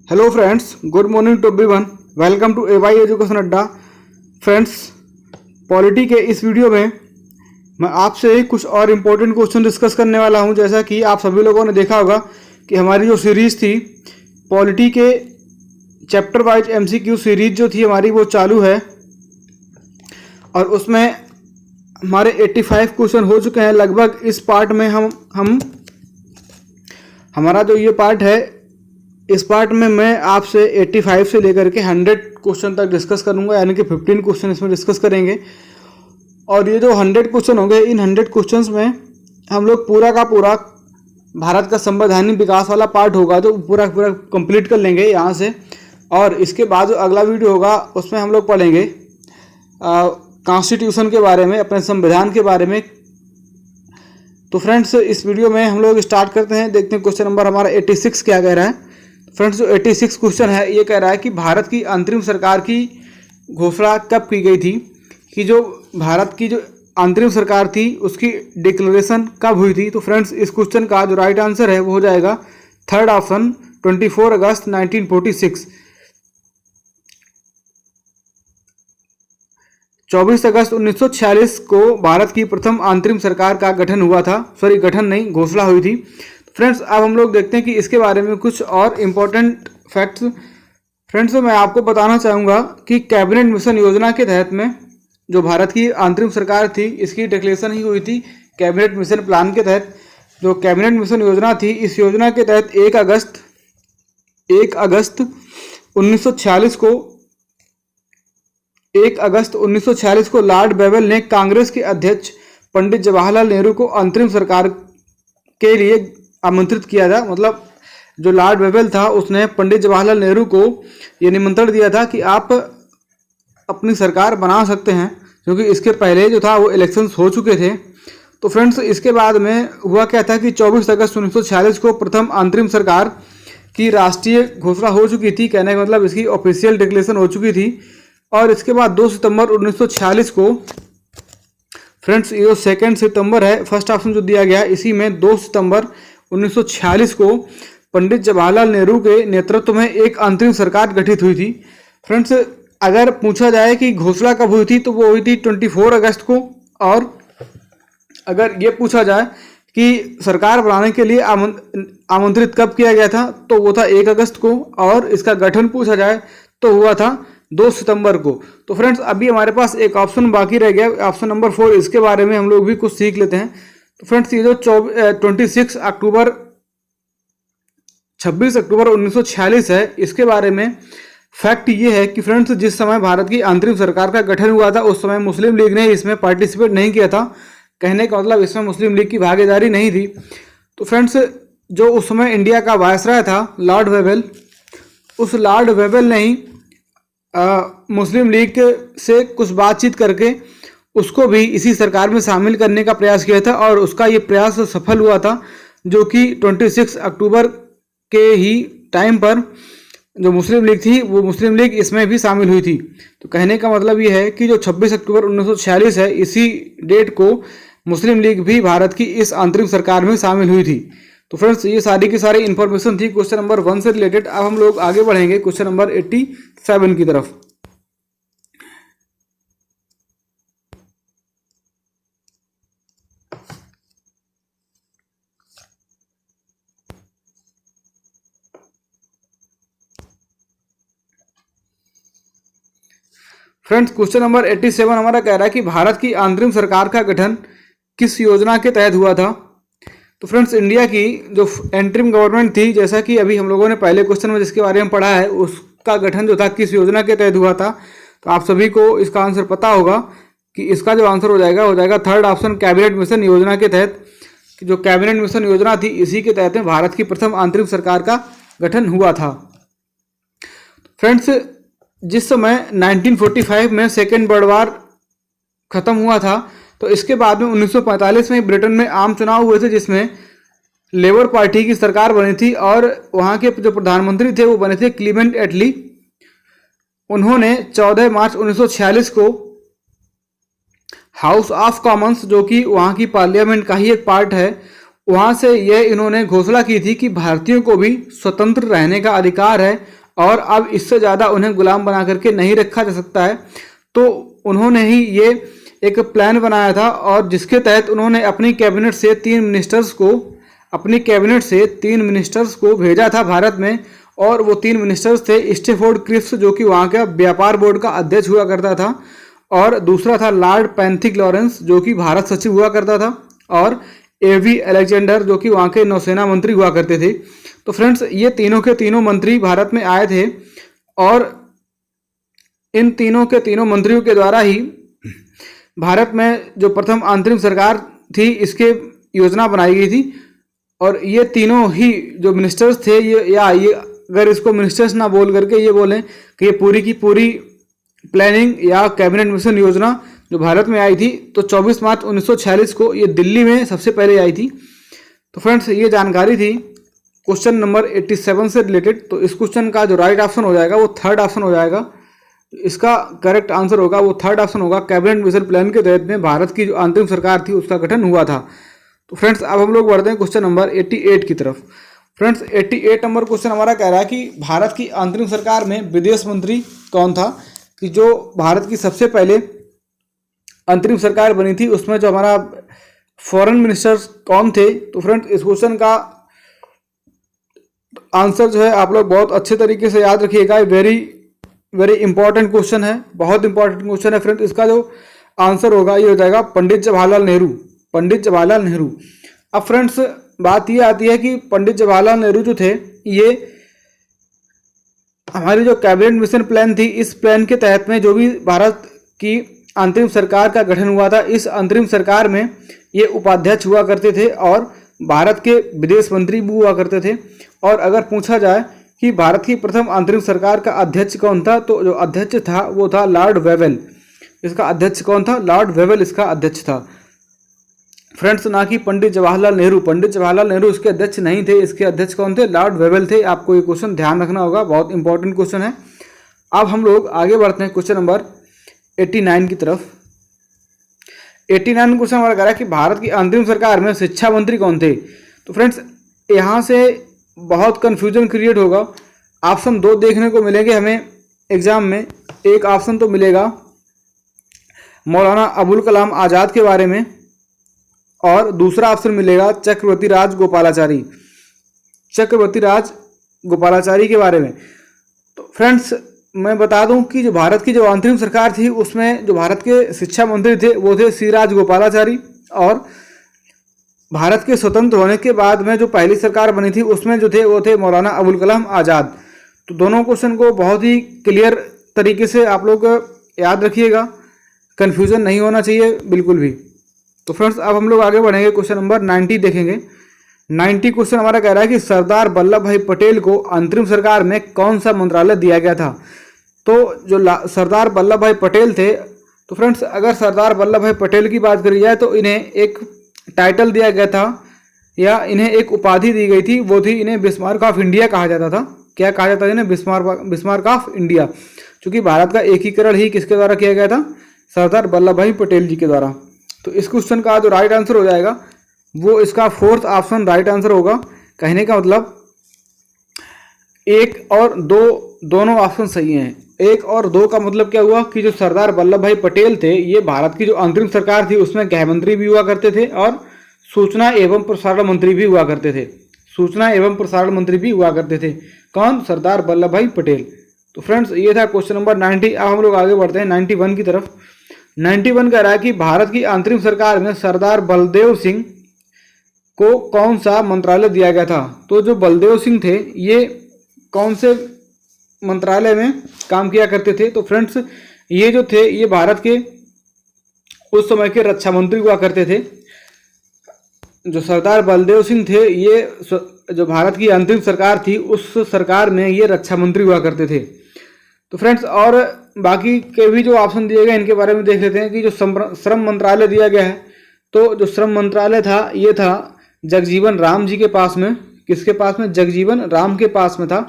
Hello friends, good morning to everyone. Welcome to AY education Adda. Friends, polity के इस video में मैं आपसे कुछ और इम्पोर्टेंट क्वेश्चन डिस्कस करने वाला हूं। जैसा कि आप सभी लोगों ने देखा होगा कि हमारी जो सीरीज़ थी पॉलिटी के चैप्टर वाइज एमसीक्यू सीरीज जो थी हमारी वो चालू है और उसमें हमारे 85 क्वेश्चन हो चुके हैं लगभग। इस पार्ट में हम हमारा जो ये पार्ट है, इस पार्ट में मैं आपसे 85 से लेकर के 100 क्वेश्चन तक डिस्कस करूंगा, यानी कि 15 क्वेश्चन इसमें डिस्कस करेंगे। और ये जो 100 क्वेश्चन होंगे, इन 100 क्वेश्चंस में हम लोग पूरा का पूरा भारत का संवैधानिक विकास वाला पार्ट होगा जो पूरा कंप्लीट कर लेंगे यहाँ से। और इसके बाद जो अगला वीडियो होगा उसमें हम लोग पढ़ेंगे कॉन्स्टिट्यूशन के बारे में, अपने संविधान के बारे में। तो फ्रेंड्स, इस वीडियो में हम लोग स्टार्ट करते हैं। देखते हैं क्वेश्चन नंबर हमारा 86 क्या कह रहा है। फ्रेंड्स, जो 86 क्वेश्चन है ये कह रहा है कि भारत की अंतरिम सरकार की घोषणा कब की गई थी, कि जो भारत की जो अंतरिम सरकार थी उसकी डिक्लेरेशन कब हुई थी। तो फ्रेंड्स, इस क्वेश्चन का जो राइट आंसर है वो हो जाएगा थर्ड ऑप्शन 24 अगस्त 1946। 24 अगस्त 1946 को भारत की प्रथम अंतरिम सरकार का गठन हुआ था। सॉरी, गठन नहीं, घोषणा हुई थी। फ्रेंड्स, अब हम लोग देखते हैं कि इसके बारे में कुछ और इम्पोर्टेंट फैक्ट्स। फ्रेंड्स, मैं आपको बताना चाहूँगा कि कैबिनेट मिशन योजना के तहत में जो भारत की अंतरिम सरकार थी इसकी डिक्लेरेशन ही हुई थी कैबिनेट मिशन प्लान के तहत। जो कैबिनेट मिशन योजना थी, इस योजना के तहत 1 अगस्त 1946 को लॉर्ड बेवेल ने कांग्रेस के अध्यक्ष पंडित जवाहरलाल नेहरू को अंतरिम सरकार के लिए आमंत्रित किया था। मतलब जो लॉर्ड बेवेल था उसने पंडित जवाहरलाल नेहरू को ये निमंत्रण दिया था कि आप अपनी सरकार बना सकते हैं, क्योंकि इसके पहले जो था वो इलेक्शंस हो चुके थे। तो फ्रेंड्स, इसके बाद में हुआ क्या था कि 24 अगस्त 1946 को प्रथम अंतरिम सरकार की राष्ट्रीय घोषणा हो चुकी थी। कहने का मतलब इसकी ऑफिशियल डिक्लेरेशन हो चुकी थी। और इसके बाद 2 सितंबर 1946 को, फ्रेंड्स ये जो 2 सितंबर है, फर्स्ट ऑप्शन जो दिया गया इसी में 2 सितंबर 1946 को पंडित जवाहरलाल नेहरू के नेतृत्व में एक अंतरिम सरकार गठित हुई थी। फ्रेंड्स, अगर पूछा जाए कि घोषणा कब हुई थी तो वो हुई थी 24 अगस्त को। और अगर ये पूछा जाए कि सरकार बनाने के लिए आमंत्रित कब किया गया था तो वो था 1 अगस्त को। और इसका गठन पूछा जाए तो हुआ था 2 सितंबर को। तो फ्रेंड्स, अभी हमारे पास एक ऑप्शन बाकी रह गया, ऑप्शन नंबर 4। इसके बारे में हम लोग भी कुछ सीख लेते हैं। तो फ्रेंड्स, ये जो 26 अक्टूबर 1946 है, इसके बारे में फैक्ट ये है कि फ्रेंड्स, जिस समय भारत की अंतरिम सरकार का गठन हुआ था उस समय मुस्लिम लीग ने इसमें पार्टिसिपेट नहीं किया था। कहने का मतलब इसमें मुस्लिम लीग की भागीदारी नहीं थी। तो फ्रेंड्स, जो उस समय इंडिया का वायसराय था लॉर्ड वेवेल, उस लॉर्ड वेवेल ने ही मुस्लिम लीग से कुछ बातचीत करके उसको भी इसी सरकार में शामिल करने का प्रयास किया था। और उसका ये प्रयास सफल हुआ था, जो कि 26 अक्टूबर के ही टाइम पर जो मुस्लिम लीग थी वो मुस्लिम लीग इसमें भी शामिल हुई थी। तो कहने का मतलब ये है कि जो 26 अक्टूबर 1946 है, इसी डेट को मुस्लिम लीग भी भारत की इस अंतरिम सरकार में शामिल हुई थी। तो फ्रेंड्स, ये सारी की सारी इन्फॉर्मेशन थी क्वेश्चन नंबर 1 से रिलेटेड। अब हम लोग आगे बढ़ेंगे क्वेश्चन नंबर 87 की तरफ। फ्रेंड्स, क्वेश्चन नंबर 87 हमारा कह रहा है कि भारत की अंतरिम सरकार का गठन किस योजना के तहत हुआ था। तो फ्रेंड्स, इंडिया की जो एंटरिम गवर्नमेंट थी, जैसा कि अभी हम लोगों ने पहले क्वेश्चन में जिसके बारे में पढ़ा है, उसका गठन जो था किस योजना के तहत हुआ था। तो आप सभी को इसका आंसर पता होगा कि इसका जो आंसर हो जाएगा थर्ड ऑप्शन कैबिनेट मिशन योजना के तहत। जो कैबिनेट मिशन योजना थी इसी के तहत भारत की प्रथम अंतरिम सरकार का गठन हुआ था। फ्रेंड्स, जिस समय 1945 में सेकेंड वर्ल्ड वार खत्म हुआ था, तो इसके बाद में 1945 में ब्रिटेन में आम चुनाव हुए थे जिसमें लेबर पार्टी की सरकार बनी थी। और वहाँ के जो प्रधानमंत्री थे वो बने थे क्लीमेंट एटली। उन्होंने 14 मार्च 1946 को हाउस ऑफ कॉमन्स, जो कि वहाँ की पार्लियामेंट का ही एक पार्ट है, वहाँ से यह इन्होंने घोषणा की थी कि भारतीयों को भी स्वतंत्र रहने का अधिकार है और अब इससे ज़्यादा उन्हें गुलाम बना करके नहीं रखा जा सकता है। तो उन्होंने ही ये एक प्लान बनाया था और जिसके तहत उन्होंने अपनी कैबिनेट से 3 मिनिस्टर्स को भेजा था भारत में। और वो 3 मिनिस्टर्स थे स्टेफोर्ड क्रिप्स, जो कि वहाँ का व्यापार बोर्ड का अध्यक्ष हुआ करता था, और दूसरा था लॉर्ड पैंथिक लॉरेंस, जो कि भारत सचिव हुआ करता था, और एवी अलेक्जेंडर, जो कि वहाँ के नौसेना मंत्री हुआ करते थे। तो फ्रेंड्स, ये तीनों के तीनों मंत्री भारत में आए थे और इन तीनों के तीनों मंत्रियों के द्वारा ही भारत में जो प्रथम अंतरिम सरकार थी इसके योजना बनाई गई थी। और ये तीनों ही जो मिनिस्टर्स थे, ये अगर इसको मिनिस्टर्स ना बोल करके ये बोलें कि ये पूरी की पूरी प्लानिंग या कैबिनेट मिशन योजना जो भारत में आई थी, तो 24 मार्च 1946 को ये दिल्ली में सबसे पहले आई थी। तो फ्रेंड्स, ये जानकारी थी क्वेश्चन नंबर 87 से रिलेटेड। तो इस क्वेश्चन का जो राइट ऑप्शन हो जाएगा वो थर्ड ऑप्शन हो जाएगा। इसका करेक्ट आंसर होगा वो थर्ड ऑप्शन होगा। कैबिनेट मिशन प्लान के तहत में भारत की जो अंतिम सरकार थी उसका गठन हुआ था। तो फ्रेंड्स, अब हम लोग बढ़ते हैं क्वेश्चन नंबर 88 की तरफ। फ्रेंड्स, 88 नंबर क्वेश्चन हमारा कह रहा है कि भारत की अंतरिम सरकार में विदेश मंत्री कौन था, कि जो भारत की सबसे पहले अंतरिम सरकार बनी थी उसमें जो हमारा फॉरेन मिनिस्टर्स कौन थे। तो फ्रेंड्स, इस क्वेश्चन का आंसर जो है आप लोग बहुत अच्छे तरीके से याद रखिएगा। वेरी वेरी इंपॉर्टेंट क्वेश्चन है, बहुत इंपॉर्टेंट क्वेश्चन है फ्रेंड्स। इसका जो आंसर होगा ये हो जाएगा पंडित जवाहरलाल नेहरू, पंडित जवाहरलाल नेहरू। अब फ्रेंड्स, बात ये आती है कि पंडित जवाहरलाल नेहरू जो थे, ये हमारी जो कैबिनेट मिशन प्लान थी, इस प्लान के तहत में जो भी भारत की अंतरिम सरकार का गठन हुआ था, इस अंतरिम सरकार में ये उपाध्यक्ष हुआ करते थे और भारत के विदेश मंत्री भी हुआ करते थे। और अगर पूछा जाए कि भारत की प्रथम अंतरिम सरकार का अध्यक्ष कौन था, तो जो अध्यक्ष था वो था लॉर्ड वेवेल। इसका अध्यक्ष कौन था? लॉर्ड वेवेल इसका अध्यक्ष था फ्रेंड्स, ना कि पंडित जवाहरलाल नेहरू। पंडित जवाहरलाल नेहरू इसके अध्यक्ष नहीं थे, इसके अध्यक्ष कौन थे? लॉर्ड वेवेल थे। आपको ये क्वेश्चन ध्यान रखना होगा, बहुत इंपॉर्टेंट क्वेश्चन है। अब हम लोग आगे बढ़ते हैं क्वेश्चन नंबर 89 की तरफ। 89 क्वेश्चन हमारा कह रहा है कि भारत की अंतरिम सरकार में शिक्षा मंत्री कौन थे। तो फ्रेंड्स, यहाँ से बहुत कन्फ्यूजन क्रिएट होगा। ऑप्शन 2 देखने को मिलेंगे हमें एग्जाम में। एक ऑप्शन तो मिलेगा मौलाना अबुल कलाम आज़ाद के बारे में और दूसरा ऑप्शन मिलेगा चक्रवर्ती राज गोपालाचारी, चक्रवर्ती राज गोपालाचारी के बारे में। तो फ्रेंड्स, मैं बता दूं कि जो भारत की जो अंतरिम सरकार थी उसमें जो भारत के शिक्षा मंत्री थे वो थे सी राज गोपालाचारी, और भारत के स्वतंत्र होने के बाद में जो पहली सरकार बनी थी उसमें जो थे वो थे मौलाना अबुल कलाम आज़ाद। तो दोनों क्वेश्चन को बहुत ही क्लियर तरीके से आप लोग याद रखिएगा, कन्फ्यूजन नहीं होना चाहिए बिल्कुल भी। तो फ्रेंड्स, अब हम लोग आगे बढ़ेंगे, क्वेश्चन नंबर 90 देखेंगे। 90 क्वेश्चन हमारा कह रहा है कि सरदार वल्लभ भाई पटेल को अंतरिम सरकार में कौन सा मंत्रालय दिया गया था। तो जो सरदार वल्लभ भाई पटेल थे, तो फ्रेंड्स, अगर सरदार वल्लभ भाई पटेल की बात करी जाए तो इन्हें एक टाइटल दिया गया था या इन्हें एक उपाधि दी गई थी, वो थी इन्हें बिस्मार्क ऑफ इंडिया कहा जाता था। क्या कहा जाता था इन्हें? बिस्मार्क ऑफ इंडिया, क्योंकि भारत का एकीकरण ही किसके द्वारा किया गया था? सरदार वल्लभ भाई पटेल जी के द्वारा। तो इस क्वेश्चन का जो राइट आंसर हो जाएगा वो इसका फोर्थ ऑप्शन राइट आंसर होगा। कहने का मतलब 1 और 2 दोनों ऑप्शन सही हैं। 1 और 2 का मतलब क्या हुआ कि जो सरदार वल्लभ भाई पटेल थे ये भारत की जो अंतरिम सरकार थी उसमें गृह मंत्री भी हुआ करते थे और सूचना एवं प्रसारण मंत्री भी हुआ करते थे। सूचना एवं प्रसारण मंत्री भी हुआ करते थे। कौन? सरदार वल्लभ भाई पटेल। तो फ्रेंड्स, ये था क्वेश्चन नंबर 90। अब हम लोग आगे बढ़ते हैं 91 की तरफ। 91 कह रहा है कि भारत की अंतरिम सरकार में सरदार बलदेव सिंह को कौन सा मंत्रालय दिया गया था। तो जो बलदेव सिंह थे ये कौन से मंत्रालय में काम किया करते थे? तो फ्रेंड्स, ये जो थे ये भारत के उस समय के रक्षा मंत्री हुआ करते थे। जो सरदार बलदेव सिंह थे ये जो भारत की अंतरिम सरकार थी उस सरकार में ये रक्षा मंत्री हुआ करते थे। तो फ्रेंड्स, और बाकी के भी जो ऑप्शन दिए गए इनके बारे में देख लेते हैं कि जो श्रम मंत्रालय दिया गया है, तो जो श्रम मंत्रालय था ये था जगजीवन राम जी के पास में। किसके पास में? जगजीवन राम के पास में था।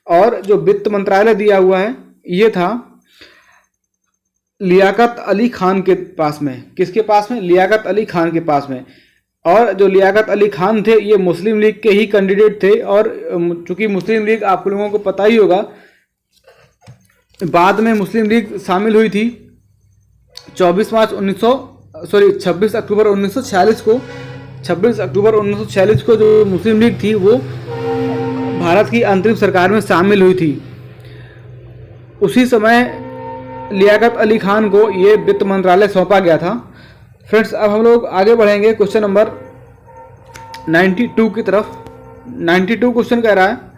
और जो वित्त मंत्रालय दिया हुआ है ये था लियाकत अली खान के पास में। किसके पास में? लियाकत अली खान के पास में। और जो लियाकत अली खान थे ये मुस्लिम लीग के ही कैंडिडेट थे, और चूंकि मुस्लिम लीग आप लोगों को पता ही होगा बाद में मुस्लिम लीग शामिल हुई थी 26 अक्टूबर 1946 को। 26 अक्टूबर 1946 को जो मुस्लिम लीग थी वो भारत की अंतरिम सरकार में शामिल हुई थी। उसी समय लियाकत अली खान को ये वित्त मंत्रालय सौंपा गया था। फ्रेंड्स अब हम लोग आगे बढ़ेंगे क्वेश्चन नंबर 92 की तरफ। 92 क्वेश्चन कह रहा है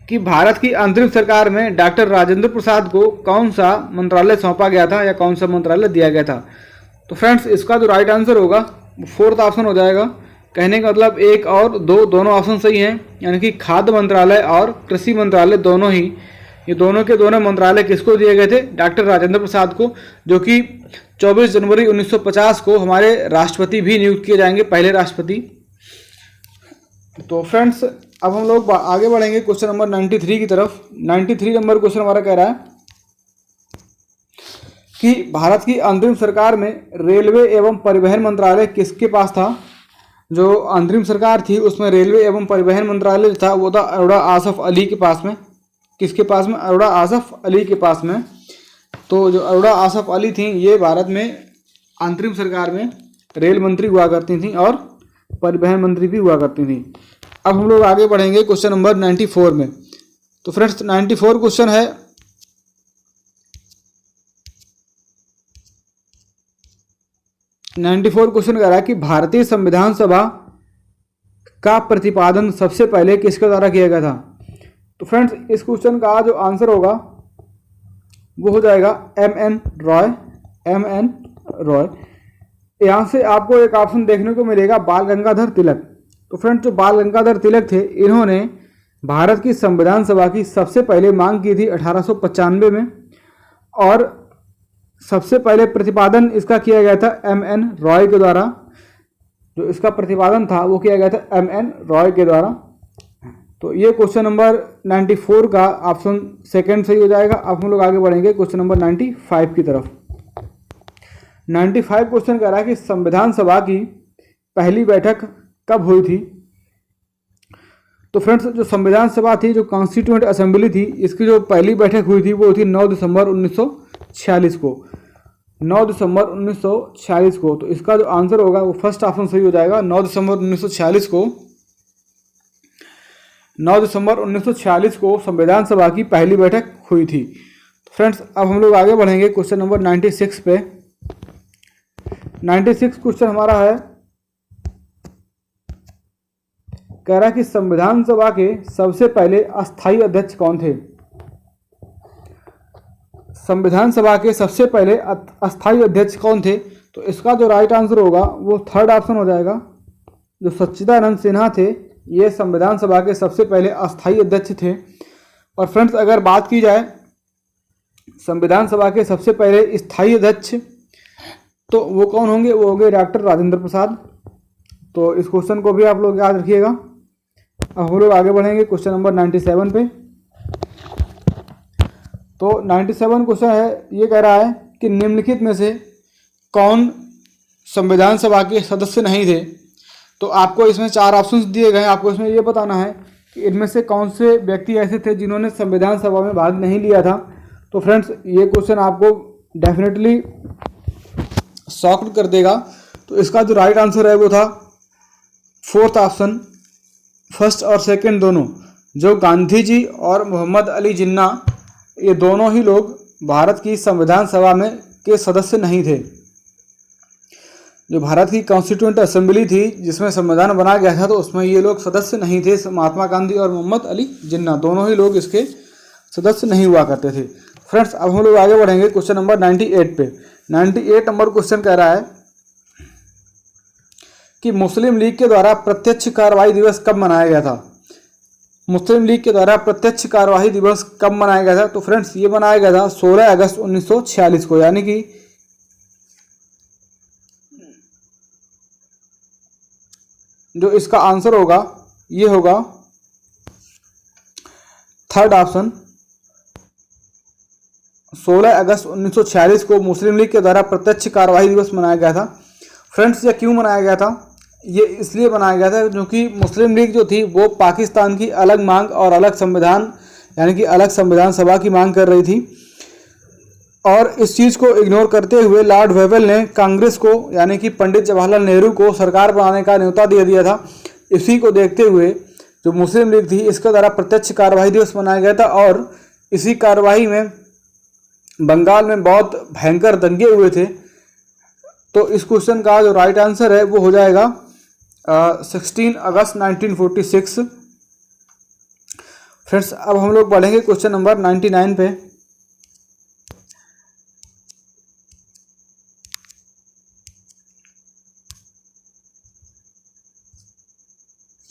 कि भारत की अंतरिम सरकार में डॉक्टर राजेंद्र प्रसाद को कौन सा मंत्रालय सौंपा गया था या कौन सा मंत्रालय दिया गया था? तो फ्रेंड्स इसका जो राइट आंसर होगा वो फोर्थ ऑप्शन हो जाएगा। कहने का मतलब एक और दो दोनों ऑप्शन सही हैं, यानी कि खाद्य मंत्रालय और कृषि मंत्रालय दोनों ही, ये दोनों के दोनों मंत्रालय किसको दिए गए थे? डॉक्टर राजेंद्र प्रसाद को, जो कि 24 जनवरी 1950 को हमारे राष्ट्रपति भी नियुक्त किए जाएंगे, पहले राष्ट्रपति। तो फ्रेंड्स अब हम लोग आगे बढ़ेंगे क्वेश्चन नंबर 93 की तरफ। 93 नंबर क्वेश्चन हमारा कह रहा है कि भारत की अंतरिम सरकार में रेलवे एवं परिवहन मंत्रालय किसके पास था? जो अंतरिम सरकार थी उसमें रेलवे एवं परिवहन मंत्रालय था वो था अरोड़ा आसफ अली के पास में। किसके पास में? अरोड़ा आसफ अली के पास में। तो जो अरोड़ा आसफ अली थी ये भारत में अंतरिम सरकार में रेल मंत्री हुआ करती थी और परिवहन मंत्री भी हुआ करती थी। अब हम लोग आगे बढ़ेंगे क्वेश्चन नंबर 94 में। तो फ्रेंड्स 94 क्वेश्चन है 94 क्वेश्चन कह रहा है कि भारतीय संविधान सभा का प्रतिपादन सबसे पहले किसके द्वारा किया गया था? तो फ्रेंड्स इस क्वेश्चन का जो आंसर होगा वो हो जाएगा M.N. रॉय। M.N. रॉय। यहाँ से आपको एक ऑप्शन देखने को मिलेगा बाल गंगाधर तिलक। तो फ्रेंड्स जो बाल गंगाधर तिलक थे इन्होंने भारत की संविधान सभा की सबसे पहले मांग की थी 1895 में, और सबसे पहले प्रतिपादन इसका किया गया था M.N. रॉय के द्वारा। जो इसका प्रतिपादन था वो किया गया था M.N. रॉय के द्वारा। तो ये क्वेश्चन नंबर 94 का ऑप्शन सेकंड सही हो जाएगा। अब हम लोग आगे बढ़ेंगे क्वेश्चन नंबर 95 की तरफ। 95 क्वेश्चन कह रहा है कि संविधान सभा की पहली बैठक कब हुई थी? तो फ्रेंड्स जो संविधान सभा थी, जो कॉन्स्टिट्यूएंट असेंबली थी, इसकी जो पहली बैठक हुई थी वो थी 9 दिसंबर 1946 को। 9 दिसंबर 1946 को। तो इसका जो आंसर होगा वो फर्स्ट ऑप्शन सही हो जाएगा। 9 दिसंबर 1946 को 9 दिसंबर 1946 को संविधान सभा की पहली बैठक हुई थी। तो फ्रेंड्स अब हम लोग आगे बढ़ेंगे क्वेश्चन नंबर 96 पे। 96 क्वेश्चन हमारा है, कह रहा है कि संविधान सभा के सबसे पहले अस्थायी अध्यक्ष कौन थे? संविधान सभा के सबसे पहले अस्थायी अध्यक्ष कौन थे? तो इसका जो राइट आंसर होगा वो थर्ड ऑप्शन हो जाएगा। जो सच्चिदानंद सिन्हा थे ये संविधान सभा के सबसे पहले अस्थायी अध्यक्ष थे। और फ्रेंड्स अगर बात की जाए संविधान सभा के सबसे पहले स्थायी अध्यक्ष तो वो कौन होंगे? वो होंगे डॉक्टर राजेंद्र प्रसाद। तो इस क्वेश्चन को भी आप लोग याद रखिएगा। अब हम लोग आगे बढ़ेंगे क्वेश्चन नंबर 97 पे। तो 97 क्वेश्चन है, ये कह रहा है कि निम्नलिखित में से कौन संविधान सभा के सदस्य नहीं थे? तो आपको इसमें 4 ऑप्शंस दिए गए हैं। आपको इसमें ये बताना है कि इनमें से कौन से व्यक्ति ऐसे थे जिन्होंने संविधान सभा में भाग नहीं लिया था। तो फ्रेंड्स ये क्वेश्चन आपको डेफिनेटली शॉक्ड कर देगा। तो इसका जो राइट आंसर है वो था फोर्थ ऑप्शन, फर्स्ट और सेकंड दोनों। जो गांधी जी और मोहम्मद अली जिन्ना ये दोनों ही लोग भारत की संविधान सभा में के सदस्य नहीं थे। जो भारत की कॉन्स्टिट्यूएंट असेंबली थी जिसमें संविधान बनाया गया था तो उसमें ये लोग सदस्य नहीं थे। महात्मा गांधी और मोहम्मद अली जिन्ना दोनों ही लोग इसके सदस्य नहीं हुआ करते थे। फ्रेंड्स अब हम लोग आगे बढ़ेंगे क्वेश्चन नंबर 98 पे। 98 नंबर क्वेश्चन कह रहा है कि मुस्लिम लीग के द्वारा प्रत्यक्ष कार्रवाई दिवस कब मनाया गया था? मुस्लिम लीग के द्वारा प्रत्यक्ष कार्यवाही दिवस कब मनाया गया था? तो फ्रेंड्स ये मनाया गया था 16 अगस्त 1946 को, यानी कि जो इसका आंसर होगा ये होगा थर्ड ऑप्शन 16 अगस्त 1946 को मुस्लिम लीग के द्वारा प्रत्यक्ष कार्यवाही दिवस मनाया गया था। फ्रेंड्स, ये क्यों मनाया गया था? ये इसलिए बनाया गया था क्योंकि मुस्लिम लीग जो थी वो पाकिस्तान की अलग मांग और अलग संविधान यानी कि अलग संविधान सभा की मांग कर रही थी, और इस चीज़ को इग्नोर करते हुए लॉर्ड वेवेल ने कांग्रेस को यानी कि पंडित जवाहरलाल नेहरू को सरकार बनाने का न्योता दे दिया था। इसी को देखते हुए जो मुस्लिम लीग थी इसके द्वारा प्रत्यक्ष कार्यवाही दिवस मनाया गया था, और इसी कार्यवाही में बंगाल में बहुत भयंकर दंगे हुए थे। तो इस क्वेश्चन का जो राइट आंसर है वो हो जाएगा 16 अगस्त 1946। फ्रेंड्स, अब हम लोग बढ़ेंगे क्वेश्चन नंबर 99 पे।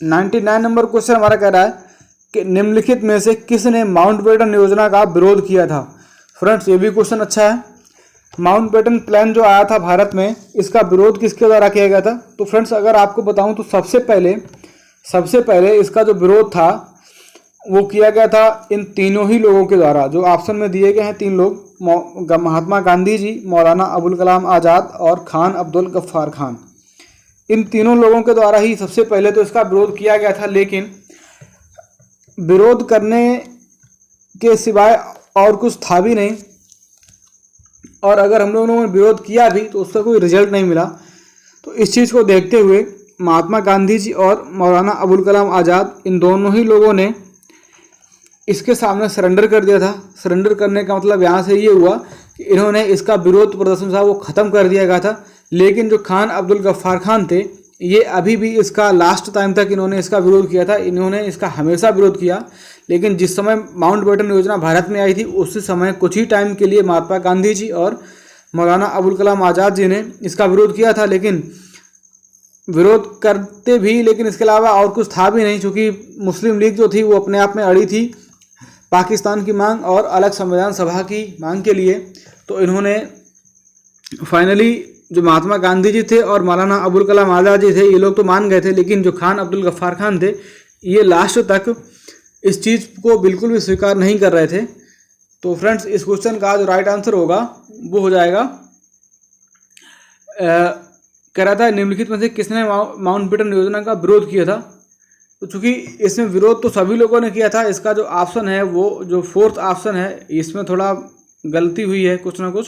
नंबर क्वेश्चन हमारा कह रहा है कि निम्नलिखित में से किसने माउंटबेटन योजना का विरोध किया था? फ्रेंड्स, ये भी क्वेश्चन अच्छा है। माउंटबेटन प्लान जो आया था भारत में, इसका विरोध किसके द्वारा किया गया था? तो फ्रेंड्स, अगर आपको बताऊं तो सबसे पहले इसका जो विरोध था वो किया गया था इन तीनों ही लोगों के द्वारा, जो ऑप्शन में दिए गए हैं 3 लोग, महात्मा गांधी जी, मौलाना अबुल कलाम आज़ाद और खान अब्दुल गफ्फार खान। इन तीनों लोगों के द्वारा ही सबसे पहले तो इसका विरोध किया गया था, लेकिन विरोध करने के सिवाय और कुछ था भी नहीं, और अगर हम लोगों ने विरोध किया भी तो उसका कोई रिजल्ट नहीं मिला। तो इस चीज़ को देखते हुए महात्मा गांधी जी और मौलाना अबुल कलाम आज़ाद, इन दोनों ही लोगों ने इसके सामने सरेंडर कर दिया था। सरेंडर करने का मतलब यहाँ से ये हुआ कि इन्होंने इसका विरोध प्रदर्शन था वो ख़त्म कर दिया गया था। लेकिन जो खान अब्दुल गफ्फार खान थे, ये अभी भी इसका लास्ट टाइम तक इन्होंने इसका विरोध किया था। इन्होंने इसका हमेशा विरोध किया, लेकिन जिस समय माउंटबेटन योजना भारत में आई थी उसी समय कुछ ही टाइम के लिए महात्मा गांधी जी और मौलाना अबुल कलाम आज़ाद जी ने इसका विरोध किया था। लेकिन विरोध करते भी, लेकिन इसके अलावा और कुछ था भी नहीं, क्योंकि मुस्लिम लीग जो थी वो अपने आप में अड़ी थी पाकिस्तान की मांग और अलग संविधान सभा की मांग के लिए। तो इन्होंने फाइनली, जो महात्मा गांधी जी थे और मौलाना अबुल कलाम आज़ाद जी थे, ये लोग तो मान गए थे, लेकिन जो खान अब्दुल गफ्फार खान थे ये लास्ट तक इस चीज़ को बिल्कुल भी स्वीकार नहीं कर रहे थे। तो फ्रेंड्स, इस क्वेश्चन का जो राइट आंसर होगा वो हो जाएगा, कह रहा था निम्नलिखित में से किसने माउंटबेटन योजना का विरोध किया था? तो चूँकि इसमें विरोध तो सभी लोगों ने किया था, इसका जो ऑप्शन है वो जो 4th ऑप्शन है इसमें थोड़ा गलती हुई है कुछ ना कुछ।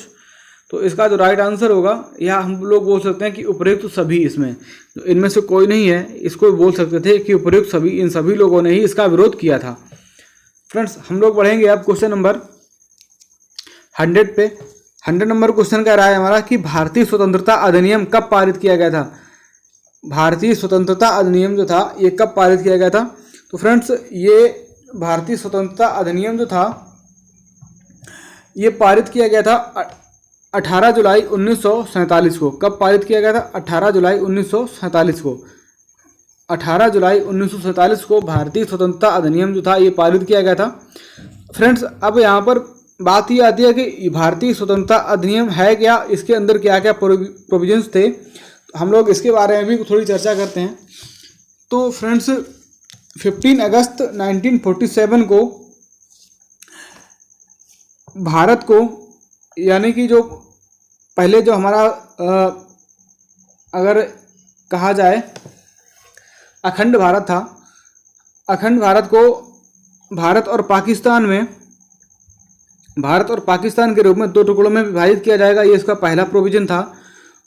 तो इसका जो राइट आंसर होगा, या हम लोग बोल सकते हैं कि उपयुक्त सभी, इसमें तो इनमें से कोई नहीं है, इसको बोल सकते थे कि उपयुक्त सभी, इन सभी लोगों ने ही इसका विरोध किया था। फ्रेंड्स, हम लोग बढ़ेंगे अब क्वेश्चन नंबर 100 पे। 100 नंबर क्वेश्चन कह रहा है हमारा कि भारतीय स्वतंत्रता अधिनियम कब पारित किया गया था? भारतीय स्वतंत्रता अधिनियम जो था ये कब पारित किया गया था? तो फ्रेंड्स, ये भारतीय स्वतंत्रता अधिनियम जो था ये पारित किया गया था 18 जुलाई 1947 को। कब पारित किया गया था? 18 जुलाई 1947 को। 18 जुलाई 1947 को भारतीय स्वतंत्रता अधिनियम जो था ये पारित किया गया था। फ्रेंड्स, अब यहाँ पर बात ये आती है कि भारतीय स्वतंत्रता अधिनियम है क्या, इसके अंदर क्या क्या प्रोविजंस थे, हम लोग इसके बारे में भी थोड़ी चर्चा करते हैं। तो फ्रेंड्स, 15 अगस्त 1947 को भारत को, यानी कि जो पहले जो हमारा अगर कहा जाए अखंड भारत था, अखंड भारत को भारत और पाकिस्तान के रूप में 2 टुकड़ों में विभाजित किया जाएगा, ये इसका पहला प्रोविज़न था।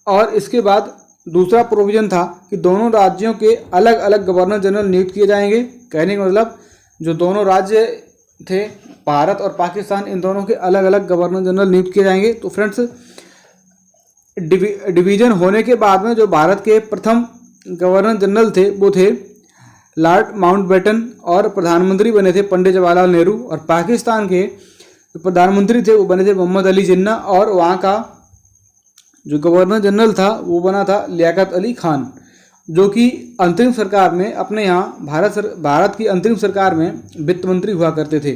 और इसके बाद दूसरा प्रोविज़न था कि दोनों राज्यों के अलग अलग गवर्नर जनरल नियुक्त किए जाएंगे। कहने का मतलब, जो दोनों राज्य थे भारत और पाकिस्तान, इन दोनों के अलग अलग गवर्नर जनरल नियुक्त किए जाएंगे। तो फ्रेंड्स, डिवीज़न होने के बाद में जो भारत के प्रथम गवर्नर जनरल थे वो थे लॉर्ड माउंटबेटन, और प्रधानमंत्री बने थे पंडित जवाहरलाल नेहरू, और पाकिस्तान के जो प्रधानमंत्री थे वो बने थे मोहम्मद अली जिन्ना, और वहाँ का जो गवर्नर जनरल था वो बना था लियाकत अली खान, जो कि अंतरिम सरकार में अपने यहाँ भारत की अंतरिम सरकार में वित्त मंत्री हुआ करते थे।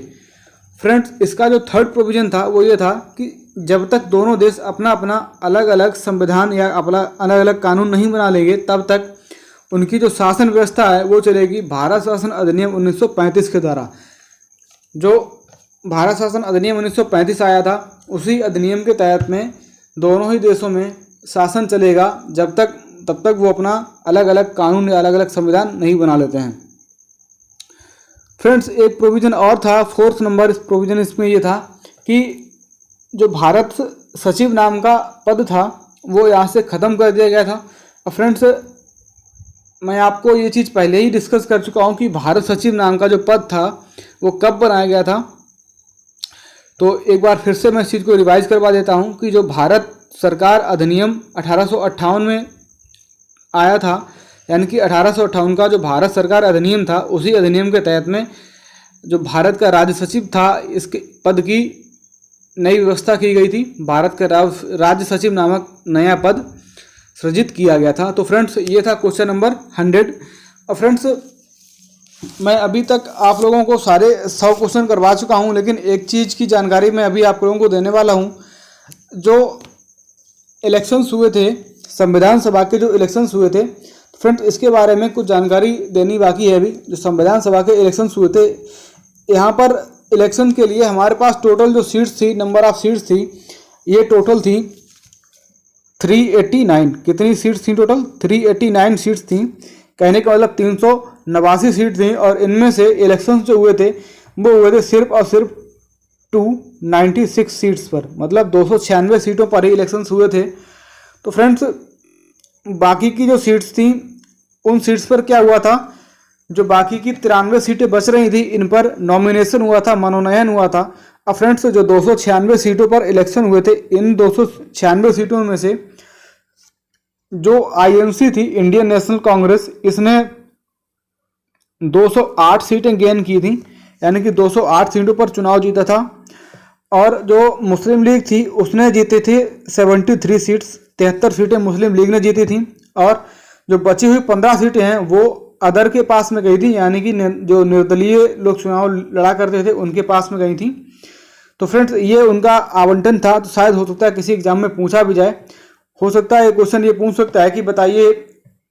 फ्रेंड्स, इसका जो 3rd प्रोविज़न था वो ये था कि जब तक दोनों देश अपना अपना अलग अलग संविधान या अपना अलग अलग कानून नहीं बना लेंगे, तब तक उनकी जो शासन व्यवस्था है वो चलेगी भारत शासन अधिनियम 1935 के द्वारा। जो भारत शासन अधिनियम 1935 आया था उसी अधिनियम के तहत में दोनों ही देशों में शासन चलेगा तब तक वो अपना अलग अलग कानून या अलग अलग संविधान नहीं बना लेते हैं। फ्रेंड्स, एक प्रोविज़न और था, 4th नंबर प्रोविज़न इसमें ये था कि जो भारत सचिव नाम का पद था वो यहाँ से ख़त्म कर दिया गया था। और फ्रेंड्स, मैं आपको ये चीज़ पहले ही डिस्कस कर चुका हूँ कि भारत सचिव नाम का जो पद था वो कब बनाया गया था। तो एक बार फिर से मैं इस चीज़ को रिवाइज करवा देता हूँ कि जो भारत सरकार अधिनियम 1858 में आया था, यानी कि 1858 का जो भारत सरकार अधिनियम था, उसी अधिनियम के तहत में जो भारत का राज्य सचिव था इसके पद की नई व्यवस्था की गई थी। भारत का राज्य सचिव नामक नया पद सृजित किया गया था। तो फ्रेंड्स, ये था क्वेश्चन नंबर 100। और फ्रेंड्स, मैं अभी तक आप लोगों को सारे 100 क्वेश्चन करवा चुका हूँ, लेकिन एक चीज़ की जानकारी मैं अभी आप लोगों को देने वाला हूँ। जो इलेक्शंस हुए थे, संविधान सभा के जो इलेक्शंस हुए थे, फ्रेंड्स इसके बारे में कुछ जानकारी देनी बाकी है। अभी जो संविधान सभा के इलेक्शंस हुए थे, यहाँ पर इलेक्शन के लिए हमारे पास टोटल जो सीट्स थी, नंबर ऑफ सीट्स थी, ये टोटल थी 389। कितनी सीट्स थी टोटल? 389 सीट्स थी। कहने का मतलब 389 सीट थी। और इनमें से इलेक्शंस जो हुए थे वो हुए थे सिर्फ और सिर्फ 296 सीट्स पर, मतलब 296 सीटों पर ही इलेक्शंस हुए थे। तो फ्रेंड्स, बाकी की जो सीट्स थी उन सीट्स पर क्या हुआ था, जो बाकी की 93 सीटें बच रही थी, इन पर नॉमिनेशन हुआ था, मनोनयन हुआ था। अब फ्रेंड्स, जो 296 सीटों पर इलेक्शन हुए थे, इन 296 सीटों में से जो आईएनसी थी, इंडियन नेशनल कांग्रेस, इसने 208 सीटें गेन की थी, यानी कि 208 सीटों पर चुनाव जीता था। और जो मुस्लिम लीग थी उसने जीते थे 73 सीट्स, 73 सीटें मुस्लिम लीग ने जीती थी। और जो बची हुई 15 सीटें हैं वो अदर के पास में गई थी, यानी कि जो निर्दलीय लोग चुनाव लड़ा करते थे उनके पास में गई थी। तो फ्रेंड्स, ये उनका आवंटन था। तो शायद हो सकता है किसी एग्जाम में पूछा भी जाए, हो सकता है क्वेश्चन ये पूछ सकता है कि बताइए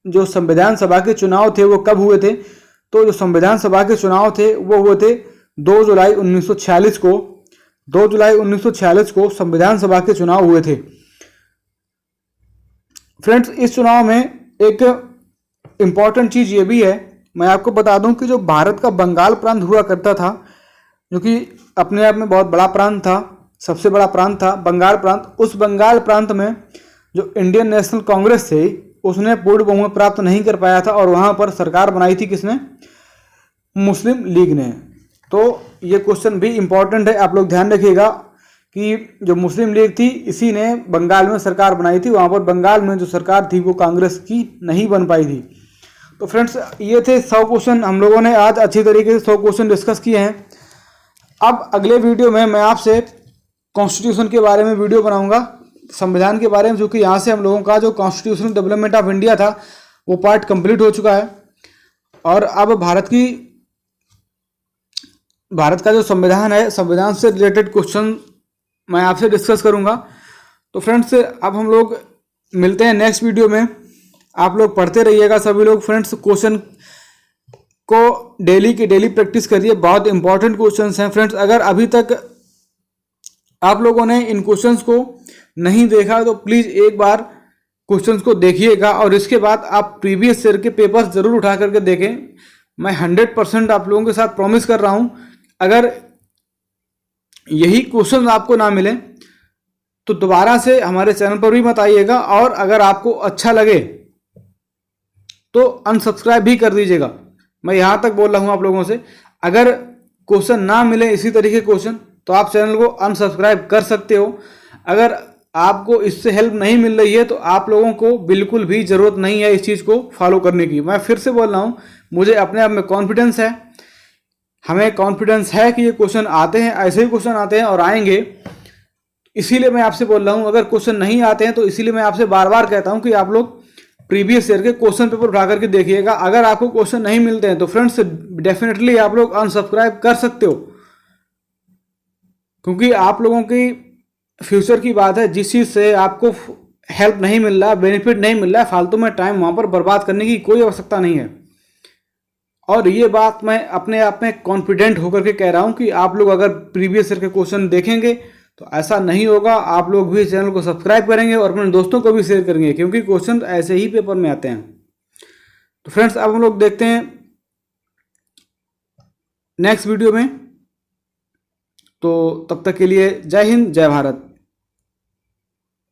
जो संविधान सभा के चुनाव थे वो कब हुए थे। तो जो संविधान सभा के चुनाव थे वो हुए थे 2 जुलाई 1946 को। 2 जुलाई 1946 को संविधान सभा के चुनाव हुए थे। फ्रेंड्स, इस चुनाव में एक इम्पॉर्टेंट चीज़ ये भी है, मैं आपको बता दूं कि जो भारत का बंगाल प्रांत हुआ करता था, जो कि अपने आप में बहुत बड़ा प्रांत था, सबसे बड़ा प्रांत था बंगाल प्रांत। उस बंगाल प्रांत में जो इंडियन नेशनल कांग्रेस थे उसने पूर्ण बहुमत प्राप्त नहीं कर पाया था, और वहाँ पर सरकार बनाई थी किसने? मुस्लिम लीग ने। तो ये क्वेश्चन भी इम्पॉर्टेंट है, आप लोग ध्यान रखिएगा कि जो मुस्लिम लीग थी इसी ने बंगाल में सरकार बनाई थी। वहाँ पर बंगाल में जो सरकार थी वो कांग्रेस की नहीं बन पाई थी। तो फ्रेंड्स, ये थे 100 क्वेश्चन। हम लोगों ने आज अच्छी तरीके से 100 क्वेश्चन डिस्कस किए हैं। अब अगले वीडियो में मैं आपसे कॉन्स्टिट्यूशन के बारे में वीडियो बनाऊंगा, संविधान के बारे में, जो कि यहाँ से हम लोगों का जो कॉन्स्टिट्यूशनल डेवलपमेंट ऑफ इंडिया था वो पार्ट कंप्लीट हो चुका है। और अब भारत का जो संविधान है, संविधान से रिलेटेड क्वेश्चन मैं आपसे डिस्कस करूंगा। तो फ्रेंड्स, अब हम लोग मिलते हैं नेक्स्ट वीडियो में। आप लोग पढ़ते रहिएगा सभी लोग। फ्रेंड्स, क्वेश्चन को डेली की डेली प्रैक्टिस करिए, बहुत इंपॉर्टेंट क्वेश्चंस हैं। फ्रेंड्स, अगर अभी तक आप लोगों ने इन क्वेश्चंस को नहीं देखा तो प्लीज़ एक बार क्वेश्चंस को देखिएगा, और इसके बाद आप प्रीवियस ईयर के पेपर्स ज़रूर उठा करके देखें। मैं 100% आप लोगों के साथ प्रॉमिस कर रहा हूँ, अगर यही क्वेश्चन आपको ना मिले तो दोबारा से हमारे चैनल पर भी मत आइएगा, और अगर आपको अच्छा लगे तो अनसब्सक्राइब भी कर दीजिएगा। मैं यहाँ तक बोल रहा हूँ आप लोगों से, अगर क्वेश्चन ना मिले इसी तरीके क्वेश्चन तो आप चैनल को अनसब्सक्राइब कर सकते हो। अगर आपको इससे हेल्प नहीं मिल रही है तो आप लोगों को बिल्कुल भी ज़रूरत नहीं है इस चीज़ को फॉलो करने की। मैं फिर से बोल रहा हूँ, मुझे अपने आप में कॉन्फिडेंस है, हमें कॉन्फिडेंस है कि ये क्वेश्चन आते हैं, ऐसे ही क्वेश्चन आते हैं और आएंगे। इसीलिए मैं आपसे बोल रहा हूँ, अगर क्वेश्चन नहीं आते हैं तो इसीलिए मैं आपसे बार बार कहता हूँ कि आप लोग प्रीवियस ईयर के क्वेश्चन पेपर उठा करके देखिएगा। अगर आपको क्वेश्चन नहीं मिलते हैं तो फ्रेंड्स डेफिनेटली आप लोग अनसब्सक्राइब कर सकते हो, क्योंकि आप लोगों की फ्यूचर की बात है। जिस चीज़ से आपको हेल्प नहीं मिल रहा, बेनिफिट नहीं मिल रहा है, फालतू में टाइम वहाँ पर बर्बाद करने की कोई आवश्यकता नहीं है। और ये बात मैं अपने आप में कॉन्फिडेंट होकर के कह रहा हूँ कि आप लोग अगर प्रीवियस ईयर के क्वेश्चन देखेंगे तो ऐसा नहीं होगा। आप लोग भी चैनल को सब्सक्राइब करेंगे और अपने दोस्तों को भी शेयर करेंगे, क्योंकि क्वेश्चन ऐसे ही पेपर में आते हैं। तो फ्रेंड्स, अब हम लोग देखते हैं नेक्स्ट वीडियो में। तो तब तक के लिए जय हिंद, जय भारत।